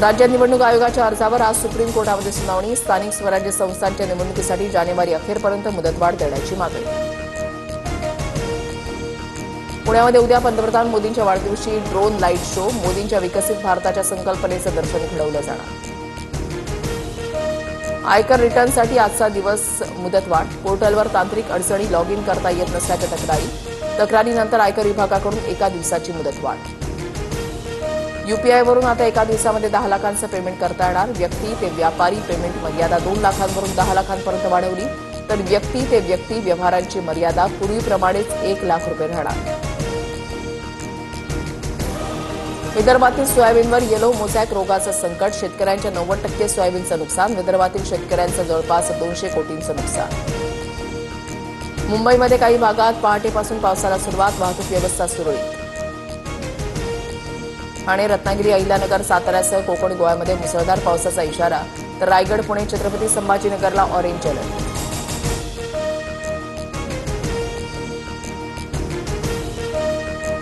राज्य निवडणूक आयोगाच्या अर्जावर आज सुप्रीम कोर्टामध्ये सुनावणी. स्थानिक स्वराज्य संस्थांच्या निवडणुकीसाठी जानेवारी अखेरपर्यंत मुदतवाढ देण्याची मागणी. पुण्यामध्ये उद्या पंतप्रधान मोदींच्या वाढदिवशी ड्रोन लाईट शो. मोदींच्या विकसित भारताच्या संकल्पनेचं दर्शन घडवलं जाणार. आयकर रिटर्नसाठी आजचा दिवस मुदतवाढ. पोर्टलवर तांत्रिक अडचणी, लॉग इन करता येत नसल्याच्या तक्रारीनंतर आयकर विभागाकडून एका दिवसाची मुदतवाढ. यूपीआयवरून आता एका दिवसामध्ये 10 लाखांचं पेमेंट करता येणार. व्यक्ती ते व्यापारी पेमेंट मर्यादा 2 लाखांवरून 10 लाखांपर्यंत वाढवली, तर व्यक्ती ते व्यक्ती व्यवहारांची मर्यादा पूर्वीप्रमाणेच 1 लाख रुपये राहणार. विदर्भातील सोयाबीनवर येलो मोझॅक रोगाचं संकट. शेतकऱ्यांच्या 90% सोयाबीनचं नुकसान. विदर्भातील शेतकऱ्यांचं जवळपास 200 कोटींचं नुकसान. मुंबईमध्ये काही भागात पहाटेपासून पावसाला सुरुवात. वाहतूक व्यवस्था सुरळीत. ठाणे, रत्नागिरी, अहिल्यानगर, साताऱ्यासह कोकण, गोव्यामध्ये मुसळधार पावसाचा इशारा. तर रायगड, पुणे, छत्रपती संभाजीनगरला ऑरेंज अलर्ट.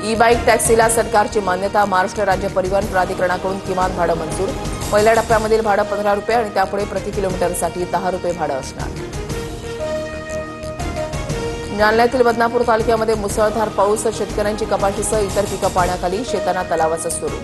ई बाईक टॅक्सीला सरकारची मान्यता. महाराष्ट्र राज्य परिवहन प्राधिकरणाकडून किमान भाडं मंजूर. पहिल्या टप्प्यामधील भाडं 15 रुपये आणि त्यापुढे प्रति किलोमीटरसाठी 10 रुपये भाडं असणार. जालन्यातील बदनापूर तालुक्यामध्ये मुसळधार पाऊस. शेतकऱ्यांची कपाशीसह इतर पिकं पाण्याखाली. शेतांना तलावाचं स्वरूप.